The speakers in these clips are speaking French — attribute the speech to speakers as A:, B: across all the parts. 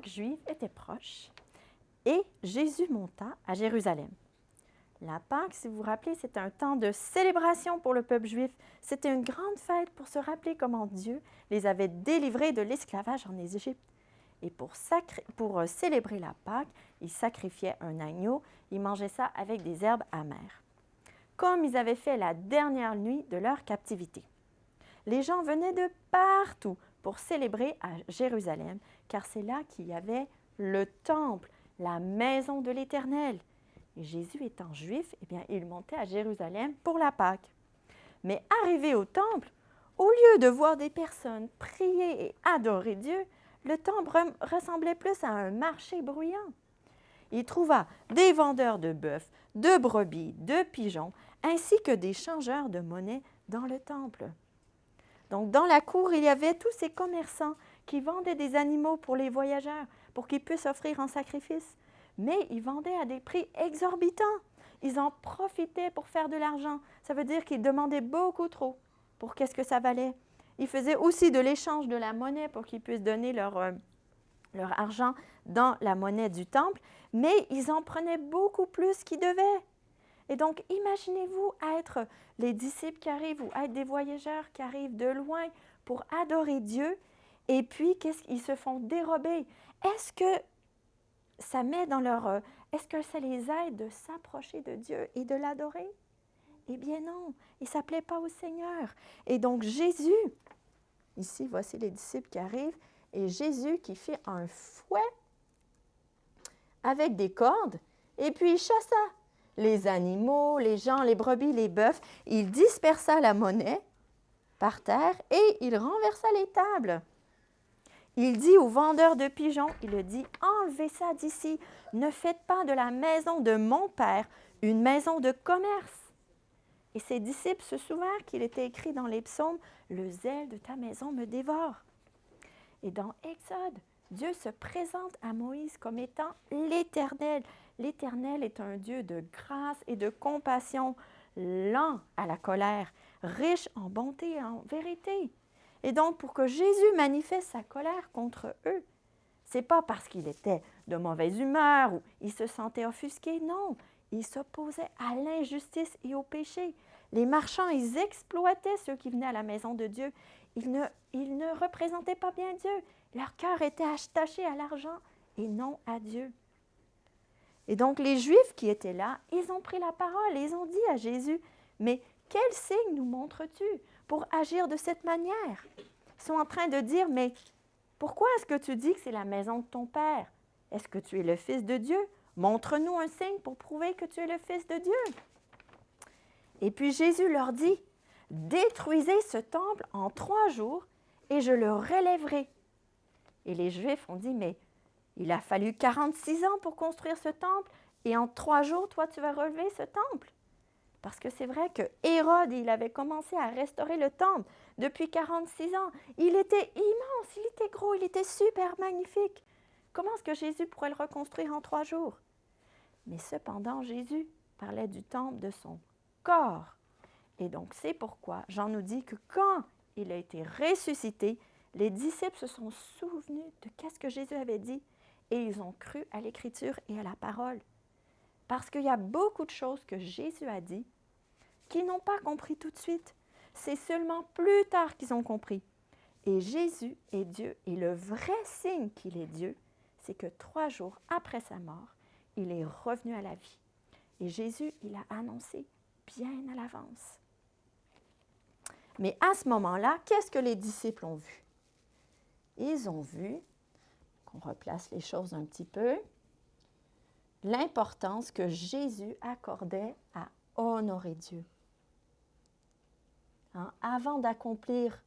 A: Pâques juive était proche et Jésus monta à Jérusalem. La Pâques, si vous vous rappelez, c'était un temps de célébration pour le peuple juif. C'était une grande fête pour se rappeler comment Dieu les avait délivrés de l'esclavage en Égypte. Et pour célébrer la Pâques, ils sacrifiaient un agneau, ils mangeaient ça avec des herbes amères, comme ils avaient fait la dernière nuit de leur captivité. Les gens venaient de partout pour célébrer à Jérusalem, car c'est là qu'il y avait le temple, la maison de l'Éternel. Et Jésus étant juif, eh bien, il montait à Jérusalem pour la Pâque. Mais arrivé au temple, au lieu de voir des personnes prier et adorer Dieu, le temple ressemblait plus à un marché bruyant. Il trouva des vendeurs de bœufs, de brebis, de pigeons, ainsi que des changeurs de monnaie dans le temple. Donc, dans la cour, il y avait tous ces commerçants qui vendaient des animaux pour les voyageurs, pour qu'ils puissent offrir en sacrifice. Mais ils vendaient à des prix exorbitants. Ils en profitaient pour faire de l'argent. Ça veut dire qu'ils demandaient beaucoup trop pour qu'est-ce que ça valait. Ils faisaient aussi de l'échange de la monnaie pour qu'ils puissent donner leur argent dans la monnaie du temple, mais ils en prenaient beaucoup plus qu'ils devaient. Et donc, imaginez-vous être les disciples qui arrivent ou être des voyageurs qui arrivent de loin pour adorer Dieu, et puis qu'est-ce qu'ils se font dérober? Est-ce que ça met dans leur... est-ce que ça les aide de s'approcher de Dieu et de l'adorer? Eh bien non, il ne s'appelait pas au Seigneur. Et donc Jésus, ici, voici les disciples qui arrivent, et Jésus qui fait un fouet avec des cordes, et puis il chassa les animaux, les gens, les brebis, les bœufs. Il dispersa la monnaie par terre et il renversa les tables. Il dit aux vendeurs de pigeons, il le dit, enlevez ça d'ici, ne faites pas de la maison de mon Père une maison de commerce. Et ses disciples se souvinrent qu'il était écrit dans les psaumes, le zèle de ta maison me dévore. Et dans Exode, Dieu se présente à Moïse comme étant l'Éternel. L'Éternel est un Dieu de grâce et de compassion, lent à la colère, riche en bonté et en vérité. Et donc, pour que Jésus manifeste sa colère contre eux, ce n'est pas parce qu'il était de mauvaise humeur ou il se sentait offusqué, non. Il s'opposait à l'injustice et au péché. Les marchands, ils exploitaient ceux qui venaient à la maison de Dieu. Ils ne représentaient pas bien Dieu. Leur cœur était attaché à l'argent et non à Dieu. Et donc, les Juifs qui étaient là, ils ont pris la parole et ils ont dit à Jésus, « Mais quel signe nous montres-tu pour agir de cette manière? » Ils sont en train de dire, « Mais pourquoi est-ce que tu dis que c'est la maison de ton Père? Est-ce que tu es le Fils de Dieu? Montre-nous un signe pour prouver que tu es le Fils de Dieu. » Et puis Jésus leur dit, « Détruisez ce temple en 3 jours et je le relèverai. » Et les Juifs ont dit, « Mais il a fallu 46 ans pour construire ce temple et en 3 jours, toi, tu vas relever ce temple. » Parce que c'est vrai que Hérode, il avait commencé à restaurer le temple depuis 46 ans. Il était immense, il était gros, il était super magnifique. Comment est-ce que Jésus pourrait le reconstruire en 3 jours? Mais cependant, Jésus parlait du temple de son corps. Et donc, c'est pourquoi Jean nous dit que quand il a été ressuscité, les disciples se sont souvenus de qu'est-ce que Jésus avait dit et ils ont cru à l'Écriture et à la parole. Parce qu'il y a beaucoup de choses que Jésus a dit qu'ils n'ont pas compris tout de suite. C'est seulement plus tard qu'ils ont compris. Et Jésus est Dieu. Et le vrai signe qu'il est Dieu, c'est que 3 jours après sa mort, il est revenu à la vie. Et Jésus, il a annoncé bien à l'avance. Mais à ce moment-là, qu'est-ce que les disciples ont vu? Ils ont vu, qu'on replace les choses un petit peu, l'importance que Jésus accordait à honorer Dieu. Avant d'accomplir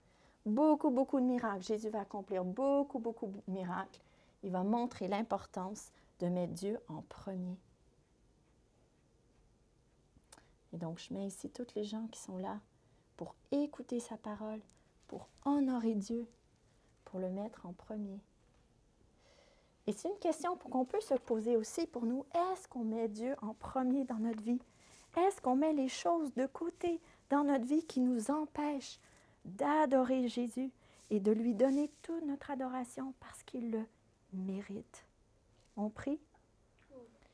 A: beaucoup de miracles, Jésus va accomplir beaucoup de miracles. Il va montrer l'importance de mettre Dieu en premier. Et donc, je mets ici toutes les gens qui sont là pour écouter sa parole, pour honorer Dieu, pour le mettre en premier. Et c'est une question qu'on peut se poser aussi pour nous. Est-ce qu'on met Dieu en premier dans notre vie? Est-ce qu'on met les choses de côté dans notre vie qui nous empêchent d'adorer Jésus et de lui donner toute notre adoration parce qu'il le mérites. On prie?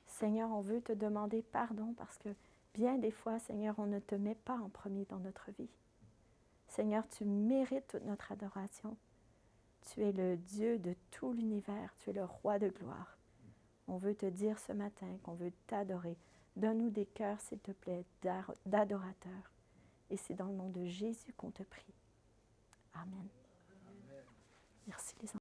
A: Seigneur, on veut te demander pardon parce que bien des fois, Seigneur, on ne te met pas en premier dans notre vie. Seigneur, tu mérites toute notre adoration. Tu es le Dieu de tout l'univers. Tu es le roi de gloire. On veut te dire ce matin qu'on veut t'adorer. Donne-nous des cœurs, s'il te plaît, d'adorateurs. Et c'est dans le nom de Jésus qu'on te prie. Amen. Merci les enfants.